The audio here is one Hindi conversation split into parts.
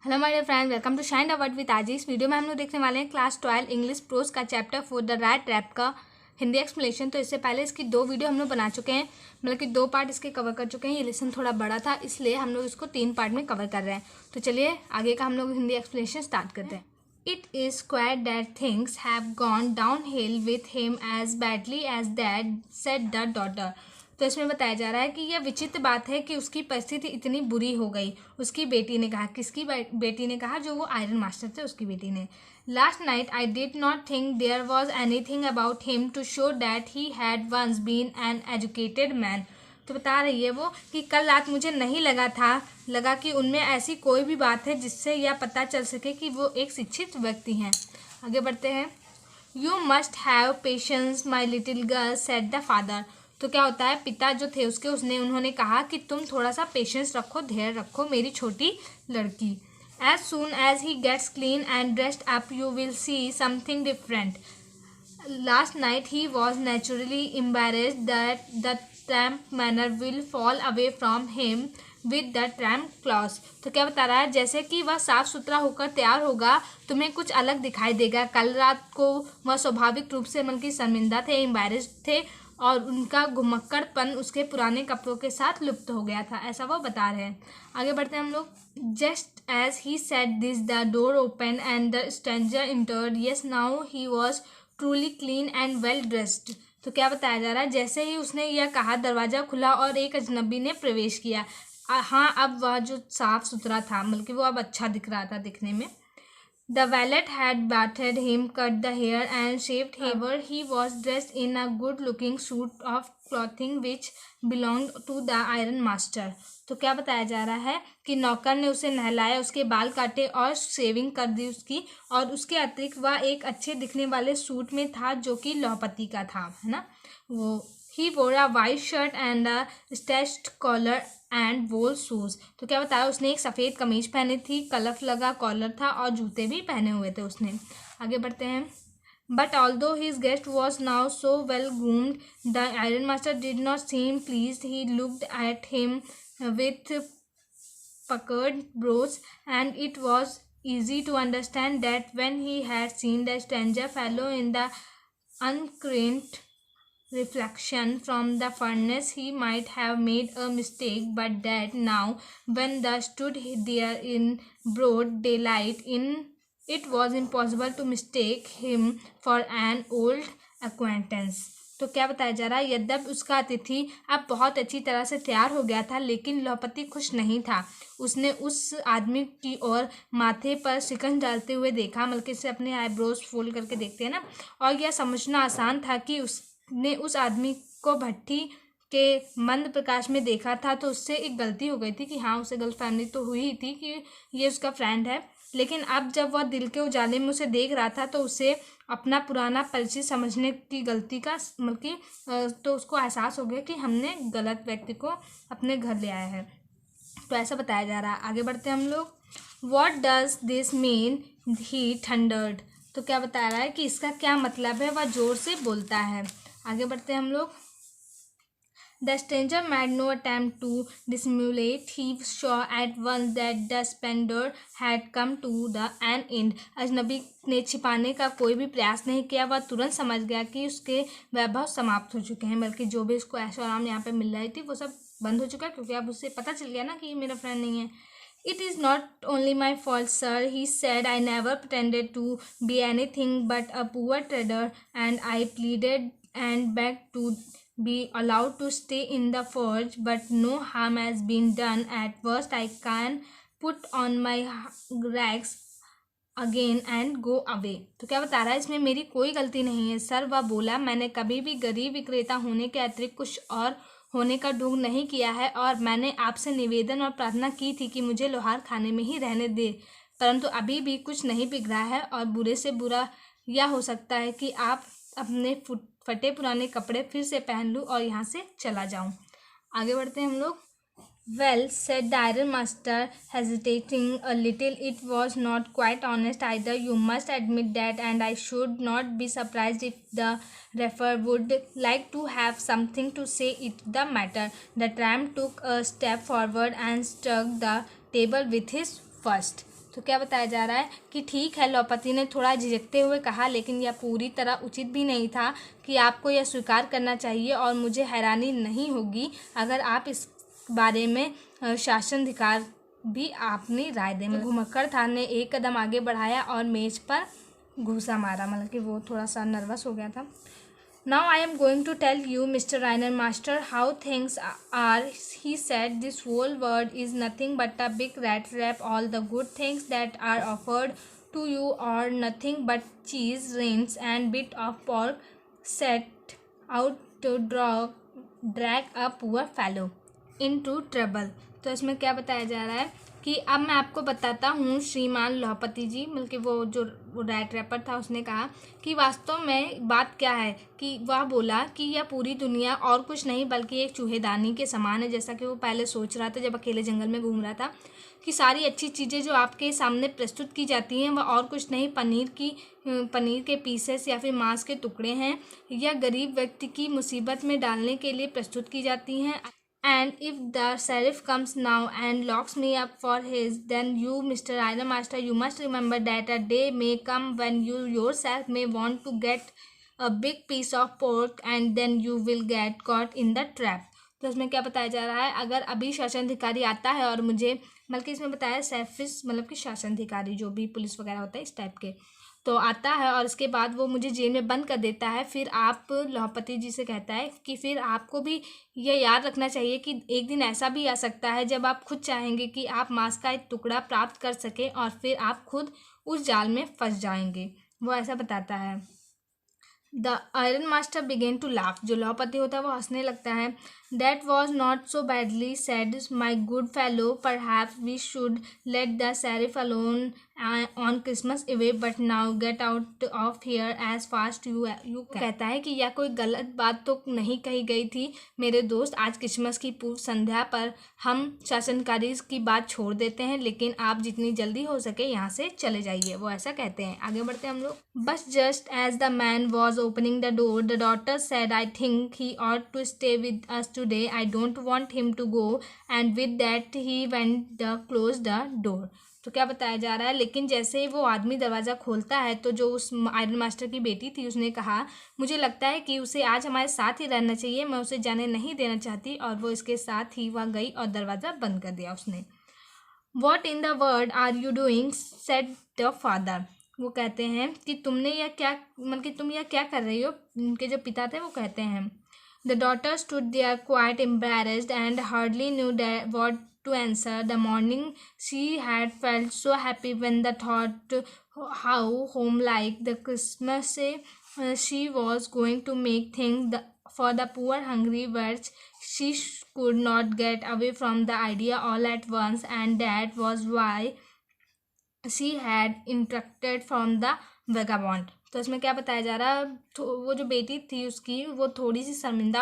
Hello my dear friend, welcome to shine the word with Aaji. इस वीडियो में हम लोग देखने वाले हैं क्लास 12 इंग्लिश प्रोज का चैप्टर 4 द रैट रैप का हिंदी एक्सप्लेनेशन। तो इससे पहले इसकी 2 वीडियो हम लोग बना चुके हैं, मतलब कि 2 पार्ट इसके कवर कर चुके हैं। ये लेसन थोड़ा बड़ा था, इसलिए हम लोग इसको 3 पार्ट में कवर कर रहे हैं। तो चलिए आगे का हम लोग हिंदी एक्सप्लेनेशन स्टार्ट करते हैं। It is quite that things have gone down hill with him as badly as that, said the daughter. तो इसमें बताया जा रहा है कि यह विचित्र बात है कि उसकी परिस्थिति इतनी बुरी हो गई। उसकी बेटी ने कहा, किसकी बेटी ने कहा? जो वो आयरन मास्टर थे उसकी बेटी ने। Last night I did not think there was anything about him to show that he had once been an educated man. तो बता रही है वो कि कल रात मुझे नहीं लगा कि उनमें ऐसी कोई भी बात है जिससे यह पता चल सके कि वो एक शिक्षित व्यक्ति हैं। आगे बढ़ते हैं। You must have patience my little girl, said the father. तो क्या होता है, पिता जो थे उन्होंने कहा कि तुम थोड़ा सा पेशेंस रखो, धैर्य रखो मेरी छोटी लड़की। As soon as he gets clean and dressed up you will see something different. Last night he was naturally embarrassed that the tramp manner will fall away from him with the tramp clothes. तो क्या बता रहा है, जैसे कि वह साफ सुथरा होकर तैयार होगा तुम्हें कुछ अलग दिखाई देगा। कल रात को वह स्वाभाविक रूप से मन की शर्मिंदा थे, एम्बैरेस्ड थे, और उनका घुमक्कड़पन उसके पुराने कपड़ों के साथ लुप्त हो गया था, ऐसा वो बता रहे हैं। आगे बढ़ते हैं हम लोग। Just as he said this the door open and the stranger entered. Yes now he was truly clean and well dressed. तो क्या बताया जा रहा है, जैसे ही उसने यह कहा दरवाज़ा खुला और एक अजनबी ने प्रवेश किया। हाँ, अब वह जो साफ सुथरा था, मतलब कि वो अब अच्छा दिख रहा था दिखने में। The valet had bathed him, cut the hair and shaved him. He was dressed in a good-looking suit of clothing which belonged to the iron master. तो क्या बताया जा रहा है कि नौकर ने उसे नहलाया, उसके बाल काटे और शेविंग कर दी उसकी, और उसके अतिरिक्त वह एक अच्छे दिखने वाले सूट में था जो कि लौहपति का था, है ना वो। He wore a white shirt and a starched collar and wore shoes. तो क्या बताया, उसने एक सफ़ेद कमीज पहनी थी, कलफ लगा कॉलर था और जूते भी पहने हुए थे उसने। आगे बढ़ते हैं। But although his guest was now so well groomed, the iron master did not seem pleased. He looked at him with puckered brows, and it was easy to understand that when he had seen the stranger fellow in the uncurrent reflection from the furnace, he might have made a mistake, but that now, when they stood there in broad daylight, it was impossible to mistake him for an old acquaintance. तो क्या बताया जा रहा है, यद्यपि उसका अतिथि अब बहुत अच्छी तरह से तैयार हो गया था, लेकिन लौहपति खुश नहीं था। उसने उस आदमी की ओर माथे पर शिकन डालते हुए देखा, मतलब से अपने आईब्रोज फोल्ड करके देखते हैं ना, और यह समझना आसान था कि उसने उस आदमी को भट्टी के मंद प्रकाश में देखा था, तो उससे एक गलती हो गई थी कि हाँ, उसे गलतफहमी तो हुई ही थी कि ये उसका फ्रेंड है। लेकिन अब जब वह दिल के उजाले में उसे देख रहा था, तो उसे अपना पुराना परिचय समझने की गलती का, मतलब कि तो उसको एहसास हो गया कि हमने गलत व्यक्ति को अपने घर ले आया है। तो ऐसा बताया जा रहा है। आगे बढ़ते हैं हम लोग। What does this mean, he thundered. तो क्या बता रहा है कि इसका क्या मतलब है, वह जोर से बोलता है। आगे बढ़ते हैं हम लोग। The stranger made no attempt to dissimulate. He saw at once that the splendor had come to an end. अजनबी ने छिपाने का कोई भी प्रयास नहीं किया, वह तुरंत समझ गया कि उसके वैभव समाप्त हो चुके हैं, बल्कि जो भी उसको ऐशो आराम यहाँ पे मिल रही थी वो सब बंद हो चुका है, क्योंकि अब उससे पता चल गया ना कि ये मेरा फ्रेंड नहीं है। It is not only my fault, sir, he said. I never pretended to be anything but a poor trader, and I pleaded and begged to be allowed to stay in the forge, but no harm has been done. At worst I can put on my rags again and go away. तो क्या बता रहा है, इसमें मेरी कोई गलती नहीं है सर, वह बोला। मैंने कभी भी गरीब विक्रेता होने के अतिरिक्त कुछ और होने का ढोंग नहीं किया है, और मैंने आपसे निवेदन और प्रार्थना की थी कि मुझे लोहार खाने में ही रहने दे, परंतु अभी भी कुछ नहीं बिगड़ा है, और बुरे से बुरा यह हो सकता है कि आप अपने फटे पुराने कपड़े फिर से पहन लूँ और यहाँ से चला जाऊँ। आगे बढ़ते हैं हम लोग। Well, said the iron master, hesitating a little, it was not quite honest either, you must admit that, and I should not be surprised if the referee would like to have something to say it the matter. The tramp took a step forward and struck the table with his fist. तो क्या बताया जा रहा है कि ठीक है, लौपति ने थोड़ा झिझकते हुए कहा, लेकिन यह पूरी तरह उचित भी नहीं था कि आपको यह स्वीकार करना चाहिए और मुझे हैरानी नहीं होगी अगर आप इस बारे में शासनाधिकार भी अपनी राय दें। घुमक्कड़ था ने एक कदम आगे बढ़ाया और मेज पर घूसा मारा, मतलब कि वो थोड़ा सा नर्वस हो गया था। Now I am going to tell you, Mr. Rainer Master, how things are, he said. This whole world is nothing but a big rat trap. All the good things that are offered to you are nothing but cheese, rinds, and bit of pork set out to drag a poor fellow into trouble. तो इसमें क्या बताया जा रहा है कि अब मैं आपको बताता हूँ श्रीमान लौपति जी, बल्कि वो जो रैट रैपर था उसने कहा कि वास्तव में बात क्या है, कि वह बोला कि यह पूरी दुनिया और कुछ नहीं बल्कि एक चूहेदानी के समान है। जैसा कि वो पहले सोच रहा था जब अकेले जंगल में घूम रहा था, कि सारी अच्छी चीज़ें जो आपके सामने प्रस्तुत की जाती हैं वह और कुछ नहीं पनीर के पीसेस या फिर मांस के टुकड़े हैं। यह गरीब व्यक्ति की मुसीबत में डालने के लिए प्रस्तुत की जाती हैं। And if the sheriff comes now and locks me up for his, then you, Mr. Iron Master, you must remember that a day may come when you yourself may want to get a big piece of pork and then you will get caught in the trap. तो इसमें क्या बताया जा रहा है, अगर अभी शासनाधिकारी आता है और मुझे, बल्कि इसमें बताया सेफिस मतलब कि शासनाधिकारी जो भी पुलिस वगैरह होता है इस टाइप के, तो आता है और इसके बाद वो मुझे जेल में बंद कर देता है, फिर आप लौपति जी से कहता है कि फिर आपको भी यह याद रखना चाहिए कि एक दिन ऐसा भी आ सकता है जब आप खुद चाहेंगे कि आप मांस का एक टुकड़ा प्राप्त कर सकें और फिर आप खुद उस जाल में फंस जाएंगे। वो ऐसा बताता है। The iron master begin to laugh, जो लौपति होता है वो हंसने लगता है। That was not so badly said my good fellow, perhaps we should let the sheriff alone on Christmas eve, but now get out of here as fast you कहता है कि यह कोई गलत बात तो नहीं कही गई थी मेरे दोस्त, आज क्रिसमस की पूर्व संध्या पर हम शासनकारी की बात छोड़ देते हैं, लेकिन आप जितनी जल्दी हो सके यहाँ से चले जाइए। वो ऐसा कहते हैं। आगे बढ़ते हैं हम लोग। बस just as the man was opening the door, the daughter said, I think he ought to stay with us today. I don't want him to go. And with that he went closed the door. तो क्या बताया जा रहा है, लेकिन जैसे ही वो आदमी दरवाज़ा खोलता है तो जो उस आयरन मास्टर की बेटी थी उसने कहा, मुझे लगता है कि उसे आज हमारे साथ ही रहना चाहिए, मैं उसे जाने नहीं देना चाहती। और वो इसके साथ ही वहाँ गई और दरवाज़ा बंद कर दिया उसने। What in the world are you doing? said the father. वो कहते हैं कि तुमने यह क्या, मतलब कि तुम यह क्या कर रही हो। उनके जो पिता थे वो कहते हैं। The daughter stood there quite embarrassed and hardly knew what to answer. The morning she had felt so happy when the thought how homelike the Christmas she was going to make things for the poor hungry wretch. She could not get away from the idea all at once, and that was why she had interrupted from the vagabond. तो इसमें क्या बताया जा रहा है, वो जो बेटी थी उसकी वो थोड़ी सी शर्मिंदा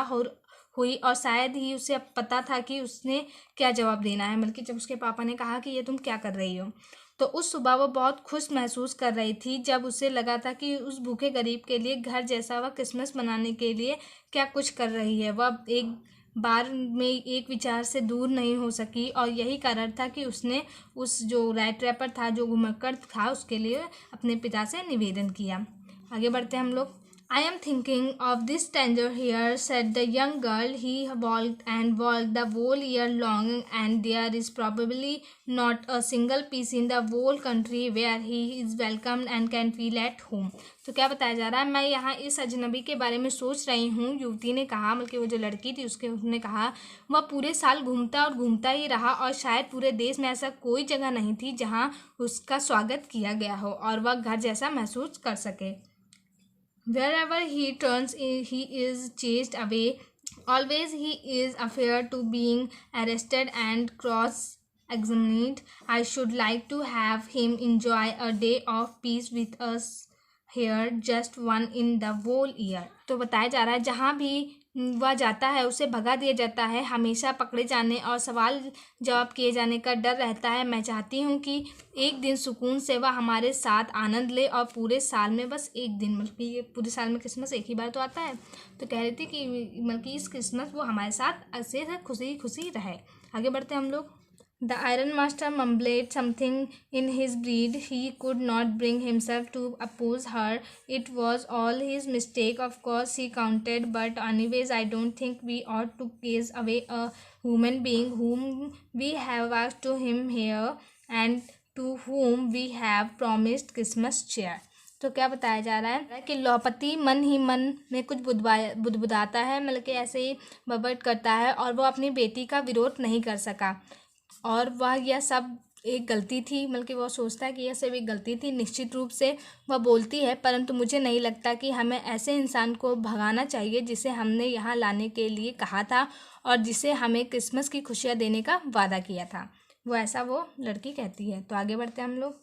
हुई और शायद ही उसे अब पता था कि उसने क्या जवाब देना है। मतलब कि जब उसके पापा ने कहा कि ये तुम क्या कर रही हो, तो उस सुबह वो बहुत खुश महसूस कर रही थी जब उसे लगा था कि उस भूखे गरीब के लिए घर जैसा वह क्रिसमस मनाने के लिए क्या कुछ कर रही है। वह एक बार में एक विचार से दूर नहीं हो सकी और यही कारण था कि उसने उस जो रैट रैपर था, जो घुमक्कड़ था, उसके लिए अपने पिता से निवेदन किया। आगे बढ़ते हैं हम लोग। I am thinking of this stranger here, said the young girl. He walked and walked the whole year long, and there is probably not a single piece in the whole country where he is welcomed and can feel at home. तो क्या बताया जा रहा है, मैं यहाँ इस अजनबी के बारे में सोच रही हूँ। युवती ने कहा, बल्कि वो जो लड़की थी उसने कहा, वह पूरे साल घूमता और घूमता ही रहा और शायद पूरे देश में ऐसा कोई जगह नहीं थी जहाँ उसका स्वागत किया गया हो और वह घर जैसा महसूस कर सके। Wherever he turns, he is chased away. Always he is afraid to being arrested and cross-examined. I should like to have him enjoy a day of peace with us here, just one in the whole year. तो बताया जा रहा है जहाँ भी वह जाता है उसे भगा दिया जाता है, हमेशा पकड़े जाने और सवाल जवाब किए जाने का डर रहता है। मैं चाहती हूँ कि एक दिन सुकून से वह हमारे साथ आनंद ले और पूरे साल में बस एक दिन, मतलब कि ये पूरे साल में क्रिसमस एक ही बार तो आता है, तो कह रही थी कि मतलब कि इस क्रिसमस वो हमारे साथ ऐसे खुशी खुशी रहे। आगे बढ़ते हैं हम लोग। The Iron Master mumbled something in his breed. He could not bring himself to oppose her. It was all his mistake, of course, he counted. But anyways, I don't think we ought to chase away a human being whom we have asked to him here and to whom we have promised Christmas cheer. तो क्या बताया जा रहा है कि लौपति मन ही मन में कुछ बुदबुदाता है, मतलब कि ऐसे ही बबट करता है, और वो अपनी बेटी का विरोध नहीं कर सका, और वह यह सब एक गलती थी, मतलब कि वो सोचता है कि यह सब एक गलती थी। निश्चित रूप से वह बोलती है, परंतु मुझे नहीं लगता कि हमें ऐसे इंसान को भगाना चाहिए जिसे हमने यहाँ लाने के लिए कहा था और जिसे हमें क्रिसमस की खुशियाँ देने का वादा किया था। वो लड़की कहती है। तो आगे बढ़ते हैं हम लोग।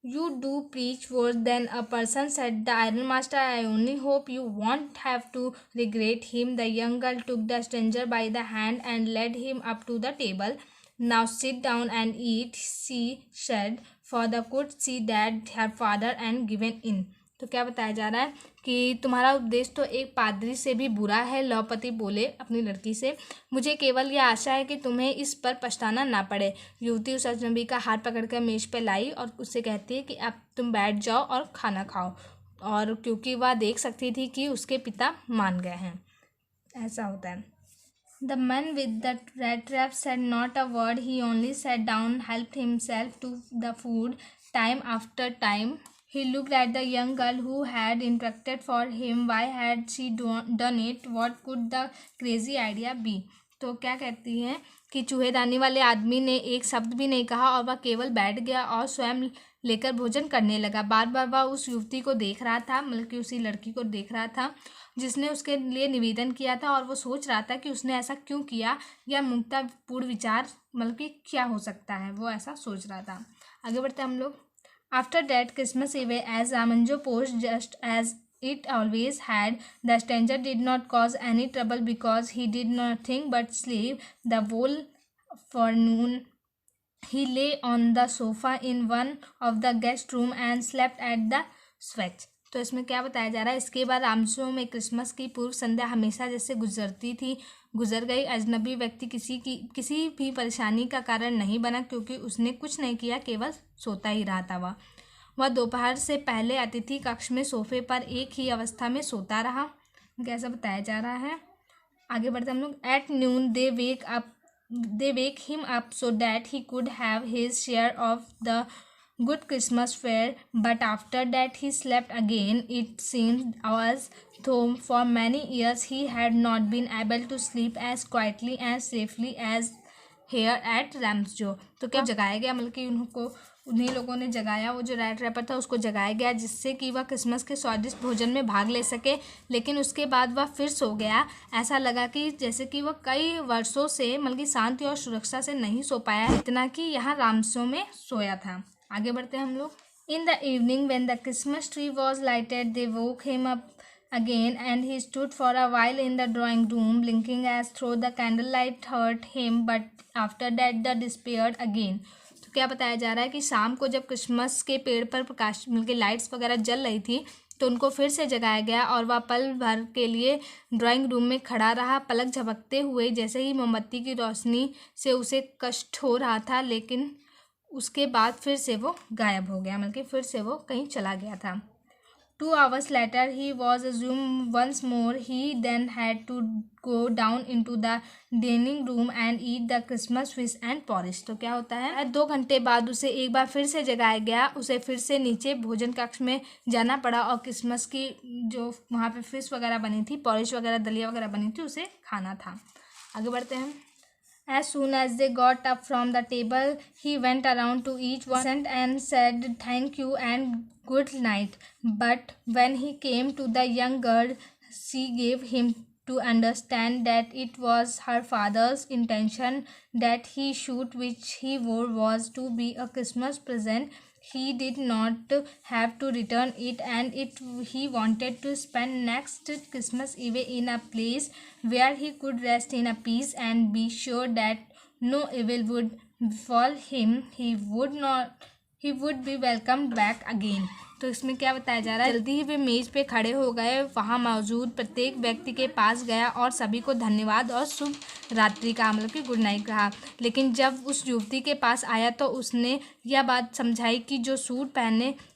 You do preach worse than a person, said the Iron Master. I only hope you won't have to regret him. The young girl took the stranger by the hand and led him up to the table. Now sit down and eat, she said, for the could see that her father and given in. तो क्या बताया जा रहा है कि तुम्हारा उपदेश तो एक पादरी से भी बुरा है, लौपति बोले अपनी लड़की से। मुझे केवल यह आशा है कि तुम्हें इस पर पछताना ना पड़े। युवती उस अजनबी का हाथ पकड़कर मेज पर लाई और उससे कहती है कि अब तुम बैठ जाओ और खाना खाओ, और क्योंकि वह देख सकती थी कि उसके पिता मान गए हैं। ऐसा होता है। The man with the rat trap said not a word. He only sat down, helped himself to the food time after time. He looked at the young girl who had interacted for him. Why had she done it? What could the crazy idea be? तो क्या कहती हैं कि चूहेदानी वाले आदमी ने एक शब्द भी नहीं कहा और वह केवल बैठ गया और स्वयं लेकर भोजन करने लगा। बार बार वह उस युवती को देख रहा था, मतलब कि उसी लड़की को देख रहा था जिसने उसके लिए निवेदन किया था, और वो सोच रहा था कि उसने ऐसा क्यों किया, या मुक्तापूर्ण विचार मतलब कि क्या हो सकता है, वो ऐसा सोच रहा था। आगे बढ़ते हम लोग। After that Christmas eve as रामंजो post just as it always had. The stranger did not cause any trouble because he did nothing but sleep. The whole forenoon he lay on the sofa in one of the guest room and slept at the switch. तो इसमें क्या बताया जा रहा है, इसके बाद रामसो में क्रिसमस की पूर्व संध्या हमेशा जैसे गुजरती थी गुजर गई। अजनबी व्यक्ति किसी भी परेशानी का कारण नहीं बना, क्योंकि उसने कुछ नहीं किया, केवल सोता ही रहा था। वह दोपहर से पहले अतिथि कक्ष में सोफे पर एक ही अवस्था में सोता रहा। कैसा बताया जा रहा है, आगे बढ़ते हम लोग। At noon they wake him up so that he could have his share of the good Christmas fare, but after that he slept again. It seemed as though for many years he had not been able to sleep as quietly and safely as here at Ramsjo. तो क्या जगाया गया, मतलब कि उन्हीं लोगों ने जगाया, वो जो रैट रैपर था उसको जगाया गया जिससे कि वह क्रिसमस के स्वादिष्ट भोजन में भाग ले सके, लेकिन उसके बाद वह फिर सो गया। ऐसा लगा कि जैसे कि वह कई वर्षों से मतलब कि शांति और सुरक्षा से नहीं सो पाया, इतना कि यहाँ रामसो में सोया था। आगे बढ़ते हैं हम लोग। In the evening when the Christmas tree was lighted they woke him up again and he stood for a while in the drawing room blinking as through the candlelight hurt him, but after that the disappeared again. तो क्या बताया जा रहा है कि शाम को जब क्रिसमस के पेड़ पर प्रकाश मतलब लाइट्स वगैरह जल रही थी तो उनको फिर से जगाया गया और वह पल भर के लिए ड्राइंग रूम में खड़ा रहा, पलक झपकते हुए जैसे ही मोमबत्ती की रोशनी से उसे कष्ट हो रहा था, लेकिन उसके बाद फिर से वो गायब हो गया, मतलब कि फिर से वो कहीं चला गया था। 2 hours later he was assumed once more. He then had to go down into the dining room and eat the Christmas fish and porridge. तो क्या होता है, 2 घंटे बाद उसे एक बार फिर से जगाया गया, उसे फिर से नीचे भोजन कक्ष में जाना पड़ा और क्रिसमस की जो वहाँ पे फिश वगैरह बनी थी, पॉरिश वगैरह, दलिया वगैरह बनी थी, उसे खाना था। आगे बढ़ते हैं। As soon as they got up from the table, he went around to each one and said thank you and good night. But when he came to the young girl, she gave him to understand that it was her father's intention that he shoot which he wore was to be a Christmas present. He did not have to return it, and he wanted to spend next Christmas Eve in a place where he could rest in a peace and be sure that no evil would befall him. He would be welcomed back again. तो इसमें क्या बताया जा रहा है, जल्दी ही वे मेज पे खड़े हो गए, वहाँ मौजूद प्रत्येक व्यक्ति के पास गया और सभी को धन्यवाद और शुभ रात्रि कहा, मतलब कि गुड नाइट कहा। लेकिन जब उस युवती के पास आया तो उसने यह बात समझाई कि जो सूट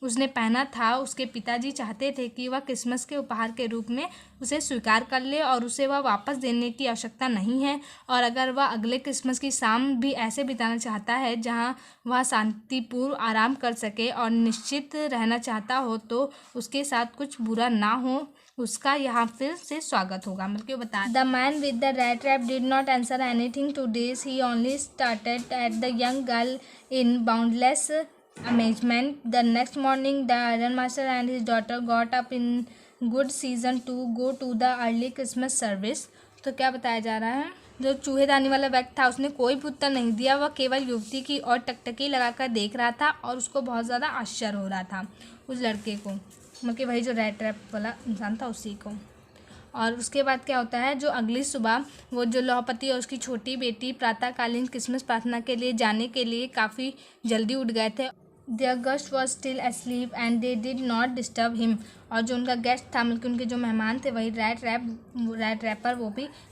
उसने पहना था उसके पिताजी चाहते थे कि वह क्रिसमस के उपहार के रूप में उसे स्वीकार कर ले और उसे वह वापस देने की आवश्यकता नहीं है, और अगर वह अगले क्रिसमस की शाम भी ऐसे बिताना चाहता है जहां वह शांतिपूर्ण आराम कर सके और निश्चित रहना चाहता हो तो उसके साथ कुछ बुरा ना हो, उसका यहाँ फिर से स्वागत होगा। मतलब कि बता, the man with the red trap did not answer anything to this, he only started at the young girl in boundless amazement. The next morning the iron master and his daughter got up in good season to go to the early Christmas service. तो क्या बताया जा रहा है, जो चूहेदानी वाला व्यक्ति था उसने कोई भी उत्तर नहीं दिया, वह केवल युवती की ओर टकटकी लगाकर देख रहा था और उसको बहुत ज़्यादा आश्चर्य हो रहा था उस लड़के को, मतलब कि वही जो रेड ट्रैप वाला इंसान था उसी को। और उसके बाद क्या होता है, जो अगली सुबह वो जो लौहपति और उसकी छोटी बेटी प्रातःकालीन क्रिसमस प्रार्थना के लिए जाने के लिए काफ़ी जल्दी उठ गए थे। Their guest was still asleep and they did not disturb him. और जो उनका गेस्ट था, मतलब उनके जो मेहमान थे, वही रेड रैपर,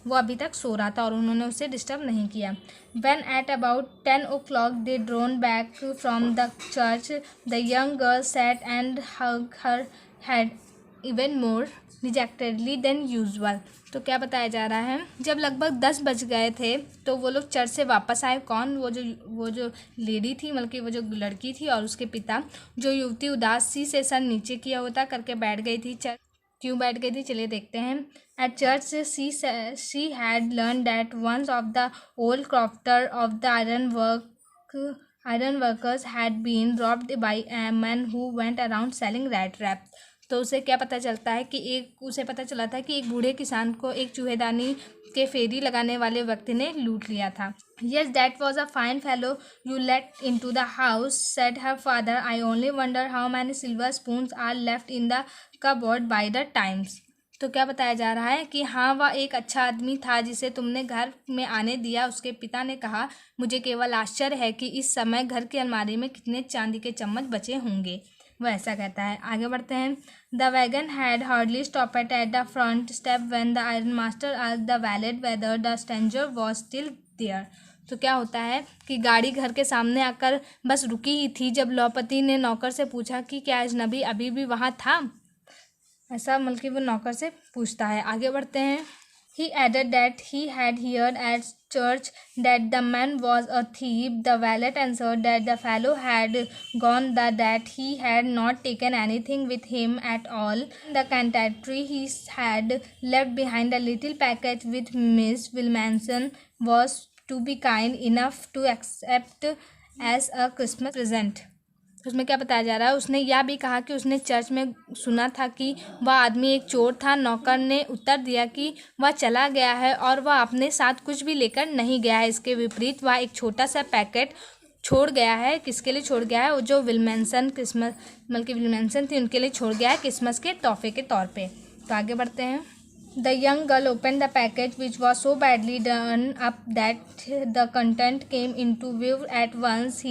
वो अभी तक सो रहा था और उन्होंने उसे डिस्टर्ब नहीं किया। When at about 10 o'clock they drone back from the church, the young girl sat and hugged her head even more dejectedly than usual. तो क्या बताया जा रहा है, जब लगभग 10 बज गए थे तो वो लोग चर्च से वापस आए। कौन, वो जो लेडी थी, मतलब कि वो जो लड़की थी और उसके पिता। जो युवती उदास सी से सर नीचे किया होता करके बैठ गई थी। क्यों बैठ गई थी, चलिए देखते हैं। At church she had learn that once of the old crofter of the iron workers had been robbed by a man who went around selling red trap. तो उसे क्या पता चलता है कि उसे पता चला था कि एक बूढ़े किसान को एक चूहेदानी के फेरी लगाने वाले व्यक्ति ने लूट लिया था। Yes, that was a fine fellow you let into the house, said her father. I only wonder how many silver spoons are left in the cupboard by the times. तो क्या बताया जा रहा है कि हाँ, वह एक अच्छा आदमी था जिसे तुमने घर में आने दिया। उसके पिता ने कहा, मुझे केवल आश्चर्य है कि इस समय घर की अलमारी में कितने चांदी के चम्मच बचे होंगे। वो ऐसा कहता है। आगे बढ़ते हैं। The wagon had hardly stopped at the front step when the iron master asked the valet whether the stranger was still there. तो क्या होता है कि गाड़ी घर के सामने आकर बस रुकी ही थी जब लौहपति ने नौकर से पूछा कि क्या अजनबी अभी भी वहाँ था। ऐसा मतलब कि वो नौकर से पूछता है। आगे बढ़ते हैं। He added that he had heard at church that the man was a thief. The valet answered that the fellow had gone, that he had not taken anything with him at all. The cantatry he had left behind a little package with Miss Wilmanson was to be kind enough to accept as a Christmas present. उसमें क्या बताया जा रहा है, उसने यह भी कहा कि उसने चर्च में सुना था कि वह आदमी एक चोर था। नौकर ने उत्तर दिया कि वह चला गया है और वह अपने साथ कुछ भी लेकर नहीं गया है। इसके विपरीत वह एक छोटा सा पैकेट छोड़ गया है। किसके लिए छोड़ गया है, वो जो विल्मेंसन क्रिसमस मतलब कि विल्मेंसन थी उनके लिए छोड़ गया है क्रिसमस के तोहफे के तौर पे। तो आगे बढ़ते हैं। The young girl opened the package, which was so badly done up that the content came into view at once.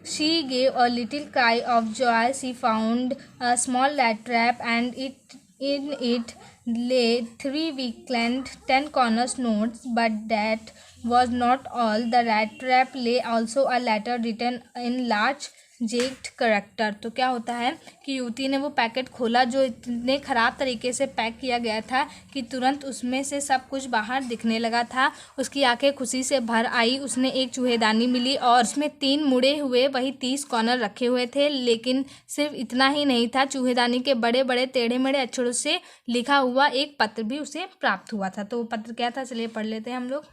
She gave a little cry of joy. She found a small rat trap, and in it lay 3 weekend 10 corners notes. But that was not all. The rat trap lay also a letter written in large जेक्ट करेक्टर। तो क्या होता है कि युवती ने वो पैकेट खोला जो इतने ख़राब तरीके से पैक किया गया था कि तुरंत उसमें से सब कुछ बाहर दिखने लगा था। उसकी आंखें खुशी से भर आई। उसने एक चूहेदानी मिली और उसमें 3 मुड़े हुए वही 30 कॉर्नर रखे हुए थे। लेकिन सिर्फ इतना ही नहीं था, चूहेदानी के बड़े बड़े टेढ़े मेढ़े अक्षरों से लिखा हुआ एक पत्र भी उसे प्राप्त हुआ था। तो वो पत्र क्या था, चलिए पढ़ लेते हैं हम लोग।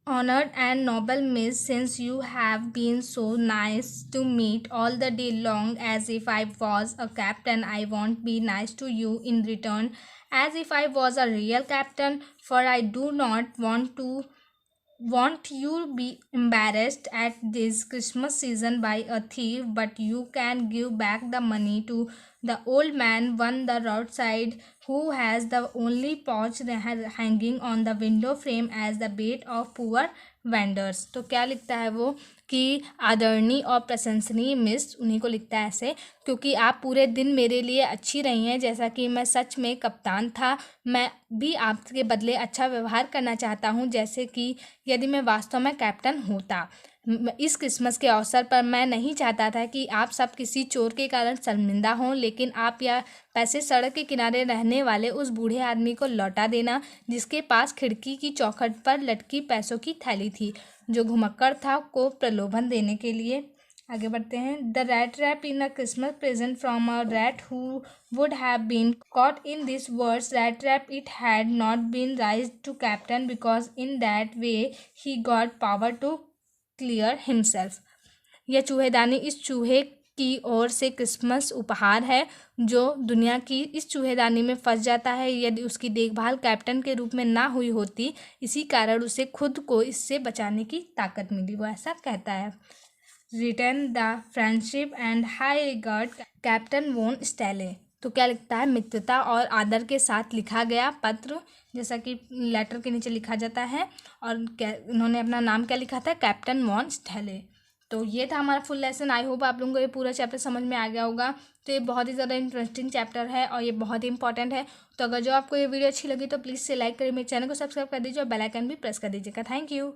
Honored and noble miss, since you have been so nice to meet all the day long as if I was a captain, I won't be nice to you in return as if I was a real captain, for I do not want you be embarrassed at this Christmas season by a thief, but you can give back the money to the old man one the road side who has the only pouch hanging on the window frame as the bait of poor vendors। तो क्या लिखता है वो कि आदरणीय और प्रशंसनीय मिस, उन्हीं को लिखता है ऐसे, क्योंकि आप पूरे दिन मेरे लिए अच्छी रही हैं, जैसा कि मैं सच में कप्तान था, मैं भी आपके बदले अच्छा व्यवहार करना चाहता हूँ, जैसे कि यदि मैं वास्तव में कैप्टन होता। इस क्रिसमस के अवसर पर मैं नहीं चाहता था कि आप सब किसी चोर के कारण शर्मिंदा हों, लेकिन आप या पैसे सड़क के किनारे रहने वाले उस बूढ़े आदमी को लौटा देना जिसके पास खिड़की की चौखट पर लटकी पैसों की थैली थी, जो घुमक्कड़ था, को प्रलोभन देने के लिए। आगे बढ़ते हैं। The rat trap in a Christmas present from a rat who would have been caught in this words rat trap it had not been raise to captain because in that way he got power to clear himself. यह चूहेदानी इस चूहे की ओर से क्रिसमस उपहार है जो दुनिया की इस चूहेदानी में फंस जाता है यदि उसकी देखभाल कैप्टन के रूप में ना हुई होती, इसी कारण उसे खुद को इससे बचाने की ताकत मिली, वो ऐसा कहता है। Return the friendship and high regard captain von Stelle. तो क्या लिखता है, मित्रता और आदर के साथ लिखा गया पत्र, जैसा कि लेटर के नीचे लिखा जाता है, और इन्होंने अपना नाम क्या लिखा था, कैप्टन वॉन स्टैले। तो ये था हमारा फुल लेसन। आई होप आप लोगों को ये पूरा चैप्टर समझ में आ गया होगा। तो ये बहुत ही ज़्यादा इंटरेस्टिंग चैप्टर है और ये बहुत ही इंपॉर्टेंट है। तो अगर जो आपको ये वीडियो अच्छी लगी तो प्लीज़ से लाइक करिए, मेरे चैनल को सब्सक्राइब कर दीजिए और बेल आइकन भी प्रेस कर दीजिएगा। Thank you.